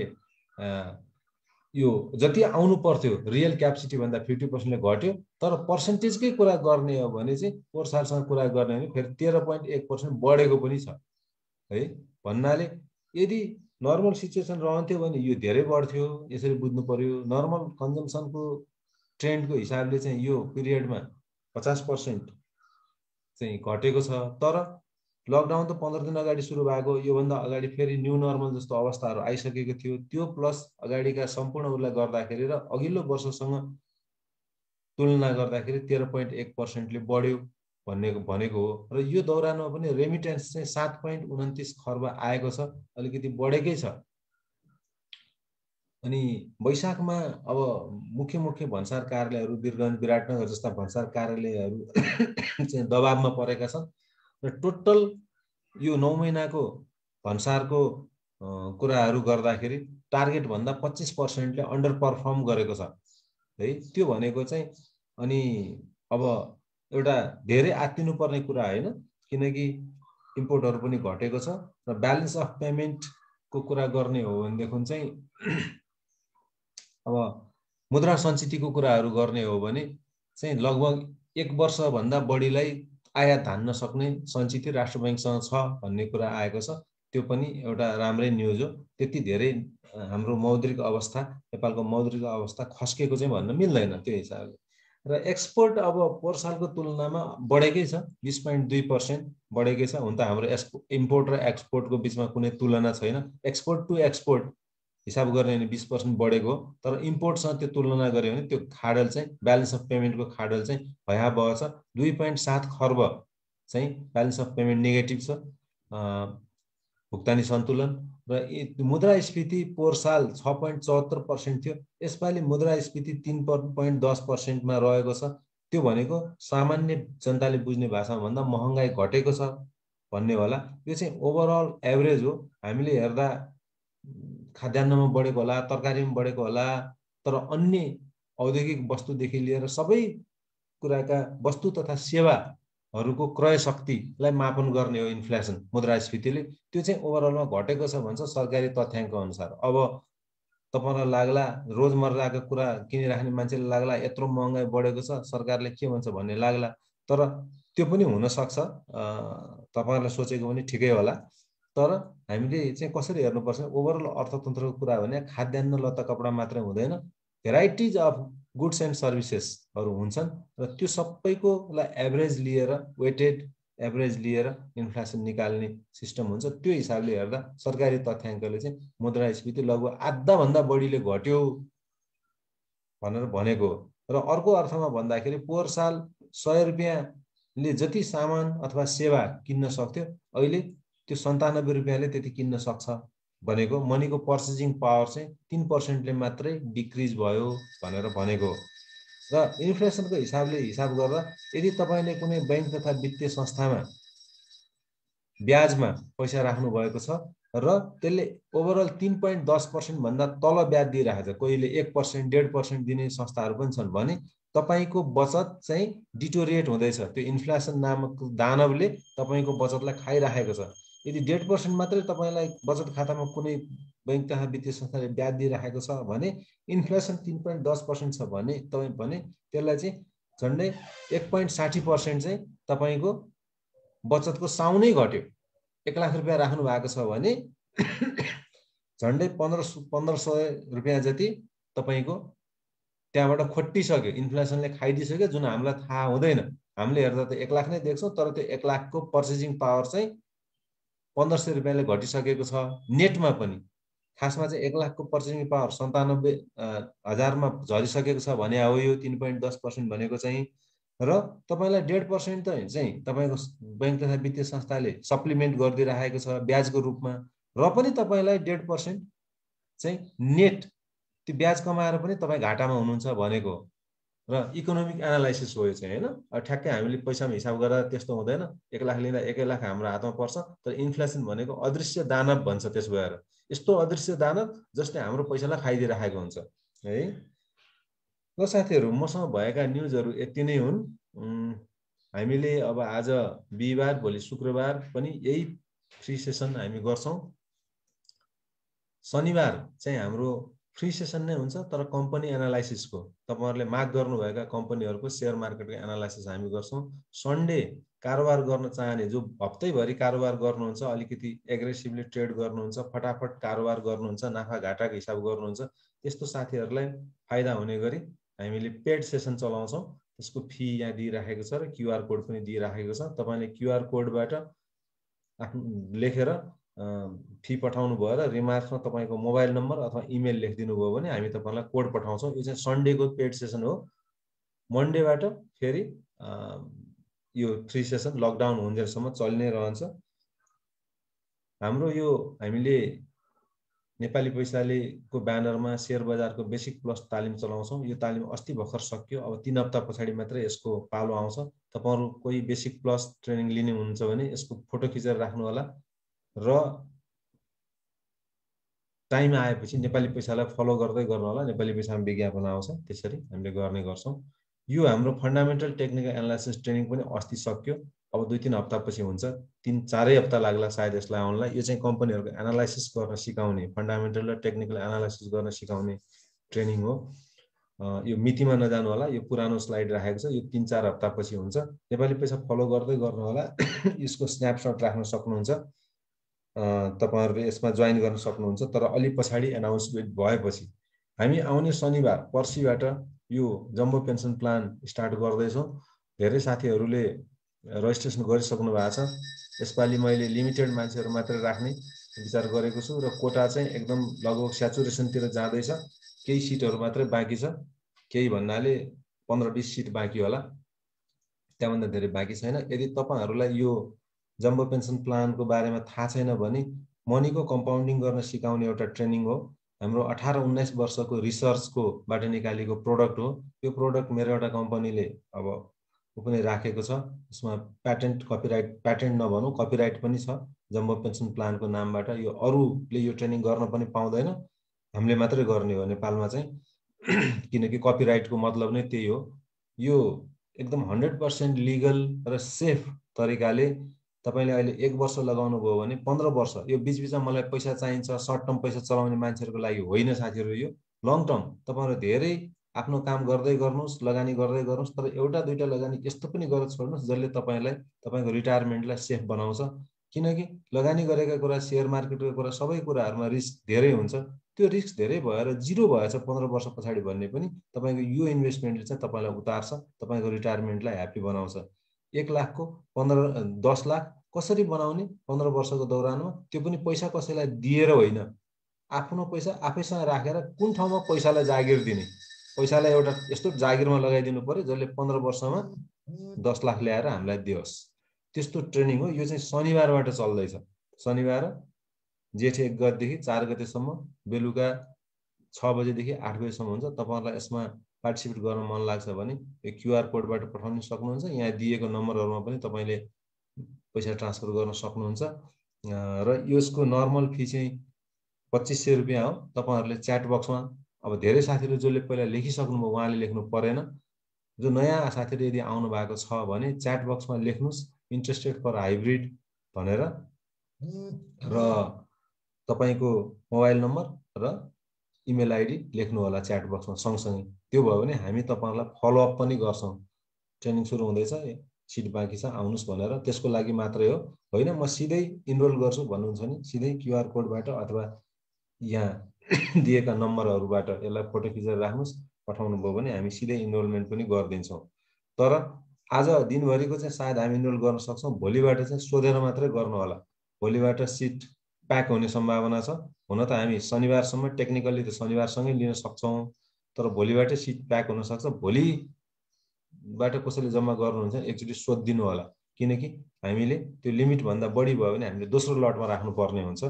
यो जति आउनु पर्थ्यो रियल क्यापेसिटी भन्दा 50%ले घट्यो। तर पर्सेन्टेजकै कुरा गर्ने हो भने चाहिँ पोहोर सालसँग कुरा गर्ने हो भने फेरि 13.1% बढेको पनि छ है। भन्नाले यदि नर्मल सिचुएसन रहन्थ्यो भने यो धेरै बढ्थ्यो, यसरी बुझ्नु पर्यो। नर्मल कन्जम्सनको ट्रेन्डको हिसाबले चाहिँ यो पिरियडमा 50% चाहिँ घटेको छ। तर लकडाउन त 15 दिन अगाडि सुरु भएको, योभन्दा अगाडि फेरि न्यू नर्मल जस्तो अवस्थाहरू आइसकेको थियो। त्यो प्लस अगाडिका सम्पूर्ण उसलाई गर्दाखेरि र अघिल्लो वर्षसँग तुलना गर्दाखेरि 13.1%ले बढ्यो भनेको हो। र यो दौरानमा पनि रेमिटेन्स चाहिँ 7.29 खर्ब आएको छ, अलिकति बढेकै छ। अनि वैशाखमा अब मुख्य भन्सार कार्यालयहरू वीरगञ्ज, विराटनगर जस्ता भन्सार कार्यालयहरू चाहिँ दबावमा परेका छन्। र टोटल यो 9 महिनाको भन्सारको कुराहरू गर्दाखेरि टार्गेट भन्दा 25%ले अन्डर परफर्म गरेको छ है। त्यो भनेको चाहिँ अनि अब एउटा धेरै आत्तिनु पर्ने कुरा होइन, किनकि इम्पोर्टहरू पनि घटेको छ। र ब्यालेन्स अफ पेमेन्टको कुरा गर्ने हो भनेदेखि चाहिँ अब मुद्रा सञ्चितको कुराहरू गर्ने हो भने चाहिँ लगभग 1 वर्षभन्दा बढीलाई आयात धान्न सक्ने सञ्चित राष्ट्र बैंकसँग छ भन्ने कुरा आएको छ। त्यो पनि एउटा राम्रै न्युज हो। त्यति धेरै हाम्रो मौद्रिक अवस्था, नेपालको मौद्रिक अवस्था खस्केको चाहिँ भन्न मिल्दैन त्यो हिसाबले। र एक्सपोर्ट अब पोहोर सालको तुलनामा बढेकै छ, 20.2% बढेकै छ। हुन त हाम्रो इम्पोर्ट र एक्सपोर्टको बिचमा कुनै तुलना छैन। एक्सपोर्ट टु एक्सपोर्ट हिसाब गर्ने भने 20% बढेको, तर इम्पोर्टसँग त्यो तुलना गऱ्यो भने त्यो खाडल चाहिँ ब्यालेन्स अफ पेमेन्टको खाडल चाहिँ भयावह छ। 2.7 खर्ब चाहिँ ब्यालेन्स अफ पेमेन्ट नेगेटिभ छ, भुक्तानी सन्तुलन। र मुद्रास्फीति पोहोर साल 6.74% थियो, यसपालि मुद्रास्फीति 3.10%मा रहेको छ। त्यो भनेको सामान्य जनताले बुझ्ने भाषामा भन्दा महँगाई घटेको छ भन्ने होला। यो चाहिँ ओभरअल एभरेज हो। हामीले हेर्दा खाद्यान्नमा बढेको होला, तरकारीमा बढेको होला, तर अन्य औद्योगिक वस्तुदेखि लिएर सबै कुराका वस्तु तथा सेवाहरूको क्रय शक्तिलाई मापन गर्ने हो इन्फ्लेसन मुद्रास्फीतिले। त्यो चाहिँ ओभरअलमा घटेको छ भन्छ सरकारी तथ्याङ्क अनुसार। अब तपाईलाई लाग्ला, रोजमर्राको कुरा किनिराख्ने मान्छेले लाग्ला यत्रो महँगाई बढेको छ सरकारले के भन्छ भन्ने लाग्ला, तर त्यो पनि हुन सक्छ। तपाईहरुले सोचेको पनि ठिकै होला। तर हामीले चाहिँ कसरी हेर्नुपर्छ, ओभरअल अर्थतन्त्रको कुरा भने खाद्यान्न लत्ता कपडा मात्र हुँदैन, भेराइटिज अफ गुड्स एन्ड सर्भिसेसहरू हुन्छन्। र त्यो सबैकोलाई एभरेज लिएर, वेटेड एभरेज लिएर इन्फ्लेसन निकाल्ने सिस्टम हुन्छ। त्यो हिसाबले हेर्दा सरकारी तथ्याङ्कले चाहिँ मुद्रास्फीति लगभग आधा भन्दा बढीले घट्यो भनेर भनेको हो। र अर्को अर्थमा भन्दाखेरि पोहोर साल 100 रुपैयाँले जति सामान अथवा सेवा किन्न सक्थ्यो, अहिले त्यो 97 रुपैयाँले त्यति किन्न सक्छ भनेको। मनीको पर्चेजिङ पावर चाहिँ 3%ले मात्रै डिक्रिज भयो भनेर भनेको। र इन्फ्लेसनको हिसाबले हिसाब गर्दा यदि तपाईले कुनै बैंक तथा वित्तीय संस्थामा ब्याजमा पैसा राख्नु भएको छ र त्यसले ओभरअल 3.10% भन्दा तल ब्याज दिइरहेको छ, कोहीले 1%, 1.5% दिने संस्थाहरू पनि छन् भने तपाईको बचत चाहिँ डिटोरिएट हुँदैछ। त्यो इन्फ्लेसन नामक दानवले तपाईको बचतलाई खाइराखेको छ। यदि 1.5% मात्रै तपाईलाई बचत खातामा कुनै बैंक तथा वित्तीय संस्थाले ब्याज दिइराखेको छ भने, इन्फ्लेसन 3.10% छ भने त्यसलाई चाहिँ झन्डै 1.60% चाहिँ तपाईको बचतको साउनै घट्यो। 1 लाख रुपैयाँ राख्नु भएको छ भने झन्डै 1500 रुपैयाँ जति तपाईको त्यहाँबाट खोटिसक्यो, इन्फ्लेसनले खाइदिसक्यो, जुन हामीलाई थाहा हुँदैन। हामीले हेर्दा त 1 लाख नै देख्छौँ, तर त्यो 1 लाखको पर्चेजिङ पावर चाहिँ 1500 रुपियाँले घटिसकेको छ नेटमा पनि। खासमा चाहिँ 1 लाखको पर्चेसिङ पावर 97,000 मा झरिसकेको छ भने हो यो 3.10% भनेको चाहिँ। र तपाईलाई 1.5% त चाहिँ तपाईको बैंक तथा वित्तीय संस्थाले सप्लिमेन्ट गरिदिइराखेको छ ब्याजको रूपमा, र पनि तपाईलाई 1.5% चाहिँ नेट त्यो ब्याज कमाएर पनि तपाई घाटामा हुनुहुन्छ भनेको। र इकोनोमिक एनालाइसिस हो यो चाहिँ हैन। ठ्याक्कै हामीले पैसामा हिसाब गरेर त्यस्तो हुँदैन। 1 लाख लिँदा 1 लाख हाम्रो हातमा पर्छ, तर इन्फ्लेसन भनेको अदृश्य दानव भन्छ त्यस भएर। यस्तो अदृश्य दानव जसले हाम्रो पैसालाई खाइदिइराखेको हुन्छ है। ल साथीहरु, मसँग भएका न्यूजहरु यति नै हुन्। हामीले अब आज बिहीबार, भोलि शुक्रबार पनि यही फ्री सेसन हामी गर्छौं। शनिबार चाहिँ हाम्रो फ्री सेसन नै हुन्छ, तर कम्पनी एनालाइसिसको तपाईहरुले माग गर्नुभएका कम्पनीहरुको शेयर मार्केटको एनालाइसिस हामी गर्छौं। सन्डे कारोबार गर्न चाहने जो हप्तैभरि कारोबार गर्नुहुन्छ, अलिकति एग्रेसिभली ट्रेड गर्नुहुन्छ, फटाफट कारोबार गर्नुहुन्छ, नाफा घाटाको हिसाब गर्नुहुन्छ, त्यस्तो साथीहरुलाई फाइदा हुने गरी हामीले पेड सेसन चलाउँछौं। त्यसको फी यहाँ दिइराखेको छ र क्यूआर कोड पनि दिइराखेको छ। तपाईले क्यूआर कोडबाट आफ्नो लेखेर फी पठाउनु भयो र रिमार्क्समा तपाईको मोबाइल नम्बर अथवा इमेल लेखिदिनु भयो भने हामी तपाईलाई कोड पठाउँछौं। यो चाहिँ सन्डेको पेड सेसन हो। मन्डेबाट फेरि यो फ्री सेसन लकडाउन हुन्जेलसम्म चलि नै रहन्छ। हाम्रो यो हामीले नेपाली पैसाले को ब्यानरमा शेयर बजारको बेसिक प्लस तालिम चलाउँछौं। यो तालिम अस्ति भर्खर सकियो। अब 3 हप्ता पछाडी मात्रै यसको पालो आउँछ। तपाईहरु कोही बेसिक प्लस ट्रेनिङ लिने हुनुहुन्छ भने यसको फोटो खिचेर राख्नु होला र टाइम आएपछि नेपाली पैसालाई फलो गर्दै गर्नु होला। नेपाली पैसामा विज्ञापन आउँछ, त्यसरी हामीले गर्ने गर्छौं। यो हाम्रो फन्डामेन्टल टेक्निकल एनालाइसिस ट्रेनिङ पनि अस्ति सक्यो। अब 2-3 हप्ता पछि हुन्छ। 3-4 हप्ता लाग्ला सायद यसलाई आउनलाई। यो चाहिँ कम्पनीहरुको एनालाइसिस गर्न सिकाउने, फन्डामेन्टल र टेक्निकल एनालाइसिस गर्न सिकाउने ट्रेनिङ हो। यो मितिमा नजानु होला। यो पुरानो स्लाइड राखेको छ। यो 3-4 हप्ता पछि हुन्छ। नेपाली पैसा फलो गर्दै गर्नु होला। यसको स्न्यापशट राख्न सक्नुहुन्छ। तपाईहरुले यसमा जोइन गर्न सक्नुहुन्छ, तर अलि पछाडी एनाउन्समेन्ट भएपछि। हामी आउने शनिबार पर्सिबाट यो जम्बो पेन्सन प्लान स्टार्ट गर्दैछौं। धेरै साथीहरुले रजिस्ट्रेसन गरिसक्नु भएको छ। यसपालि मैले लिमिटेड मान्छेहरु मात्र राख्ने विचार गरेको छु र कोटा चाहिँ एकदम लगभग स्याचुरेसनतिर जाँदैछ। केही सिटहरु मात्रै बाँकी छ। केही भन्नाले 15-20 सिट बाँकी होला, त्यहाँभन्दा धेरै बाँकी छैन। यदि तपाईहरुलाई यो जम्बो पेन्सन प्लानको बारेमा थाहा छैन भने मनीको कम्पाउन्डिङ गर्न सिकाउने एउटा ट्रेनिङ हो। हाम्रो 18-19 वर्षको रिसर्चको बाट निकालेको प्रोडक्ट हो। यो प्रोडक्ट मेरो एउटा कम्पनीले अब पनि राखेको छ। यसमा प्याटेन्ट, कपिराइट, प्याटेन्ट नभनौं कपिराइट पनि छ जम्बो पेन्सन प्लानको नामबाट। यो अरूले यो ट्रेनिङ गर्न पनि पाउँदैन, हामीले मात्रै गर्ने हो नेपालमा चाहिँ। किनकि कपिराइटको मतलब नै त्यही हो। यो एकदम 100% लिगल र सेफ तरिकाले तपाईले अहिले 1 वर्ष लगाउनु भयो भने 15 वर्ष, यो बीचबीचमा मलाई पैसा चाहिन्छ, सर्ट टर्म पैसा चलाउने मान्छेहरुको लागि होइन साथीहरु। यो लङ टर्म तपाईहरु धेरै आफ्नो काम गर्दै गर्नुस्, लगानी गर्दै गर्नुस्, तर एउटा दुईटा लगानी यस्तो पनि गरेर छोड्नुस् जसले तपाईलाई तपाईको रिटायरमेन्टलाई सेफ बनाउँछ। किनकि लगानी गरेका कुरा, शेयर मार्केटको कुरा, सबै कुराहरुमा रिस्क धेरै हुन्छ। त्यो रिस्क धेरै भएर जिरो भएछ 15 वर्ष पछाडी भन्ने पनि तपाईको यो इन्भेस्टमेन्टले चाहिँ तपाईलाई उतार्छ, तपाईको रिटायरमेन्टलाई ह्यापी बनाउँछ। 1 लाखको 10 लाख कसरी बनाउने 15 वर्षको दौरानमा, त्यो पनि पैसा कसैलाई दिएर होइन, आफ्नो पैसा आफैसँग राखेर कुन ठाउँमा पैसालाई जागिर दिने, पैसालाई एउटा यस्तो जागिरमा लगाइदिनु पर्यो जसले 15 वर्षमा 10 लाख ल्याएर हामीलाई दियोस्। त्यस्तो ट्रेनिङ हो। यो चाहिँ शनिबारबाट चल्दैछ। शनिबार जेठ 1 गतेदेखि 4 गतेसम्म बेलुका 6 बजेदेखि 8 बजेसम्म हुन्छ। तपाईहरुलाई यसमा पार्टिसिपेट गर्न मन लाग्छ भने यो क्यूआर कोडबाट पठाउन सक्नुहुन्छ। यहाँ दिएको नम्बरहरुमा पनि तपाईले पैसा ट्रान्सफर गर्न सक्नुहुन्छ। र यसको नर्मल फी चाहिँ 2500 रुपैयाँ हो। तपाईहरुले च्याट बक्समा, अब धेरै साथीहरु जसले पहिला लेखिसक्नुभयो उहाँले लेख्नु परेन। जो नयाँ साथीहरु यदि आउनु भएको छ भने च्याट बक्समा लेख्नुस् इन्ट्रेस्टेड फर हाइब्रिड भनेर, र तपाईको मोबाइल नम्बर र इमेल आइडी लेख्नु होला च्याट बक्समा सँगसँगै। त्यो भयो भने हामी तपाईहरुलाई फलो अप पनि गर्छौं। ट्रेनिङ सुरु हुँदैछ, सिट बाँकी छ, आउनुस् भनेर। त्यसको लागि मात्रै हो, होइन म सिधै इनरोल गर्छु भन्नुहुन्छ भने सिधै क्यूआर कोडबाट अथवा यहाँ दिएका नम्बरहरुबाट यसलाई फोटो खिचेर राख्नुस्, पठाउनु भयो भने हामी सिधै इनरोलमेन्ट पनि गर्दिन्छौं। तर आज दिनभरिको चाहिँ सायद हामी इनरोल गर्न सक्छौं, भोलिबाट चाहिँ सोधेर मात्रै गर्नु होला। भोलिबाट सिट प्याक हुने सम्भावना छ। हुन त हामी शनिबारसम्म टेक्निकली त शनिबारसँगै लिन सक्छौँ, तर भोलिबाटै सिट प्याक हुन सक्छ। भोलिबाट कसैले जम्मा गर्नुहुन्छ एकचोटि सोधिदिनु होला, किनकि हामीले त्यो लिमिटभन्दा बढी भयो भने हामीले दोस्रो लटमा राख्नुपर्ने हुन्छ।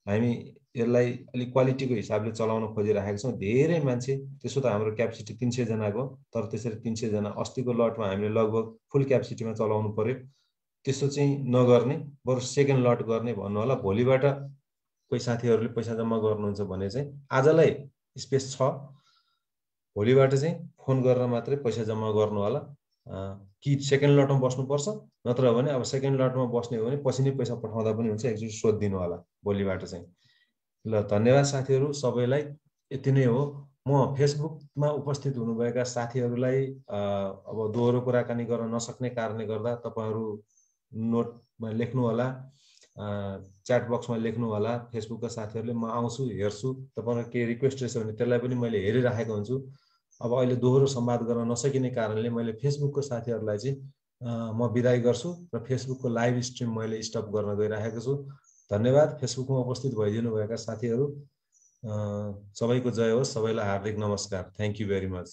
हामी यसलाई अलिक क्वालिटीको हिसाबले चलाउन खोजिरहेका छौँ। धेरै मान्छे, त्यसो त हाम्रो क्यापेसिटी 300 जनाको, तर त्यसरी 300 जना अस्तिको लटमा हामीले लगभग फुल क्यापेसिटीमा चलाउनु पर्यो। त्यसो चाहिँ नगर्ने, बरु सेकेन्ड लट गर्ने भन्नु होला। भोलिबाट कोही साथीहरूले पैसा जम्मा गर्नुहुन्छ भने चाहिँ आजलाई स्पेस छ, भोलिबाट चाहिँ फोन गरेर मात्रै पैसा जम्मा गर्नु होला। कि सेकेन्ड लटमा बस्नुपर्छ, नत्र भने अब सेकेन्ड लटमा बस्ने हो भने पछि नै पैसा पठाउँदा पनि हुन्छ, एकचोटि सोधिदिनु होला भोलिबाट चाहिँ। ल, धन्यवाद साथीहरू, सबैलाई यति नै हो। म फेसबुकमा उपस्थित हुनुभएका साथीहरूलाई अब दोहोरो कुराकानी गर्न नसक्ने कारणले गर्दा तपाईँहरू नोटमा लेख्नु होला, च्याट बक्समा लेख्नु होला। फेसबुकका साथीहरूले म आउँछु, हेर्छु, तपाईँहरूको केही रिक्वेस्ट रहेछ भने त्यसलाई पनि मैले हेरिराखेको हुन्छु। अब अहिले दोहोरो संवाद गर्न नसकिने कारणले मैले फेसबुकको साथीहरूलाई चाहिँ म बिदाई गर्छु र फेसबुकको लाइभ स्ट्रिम मैले स्टप गर्न गइरहेको छु। धन्यवाद फेसबुकमा उपस्थित भइदिनु भएका साथीहरू, सबैको जय होस्, सबैलाई हार्दिक नमस्कार। Thank you very much.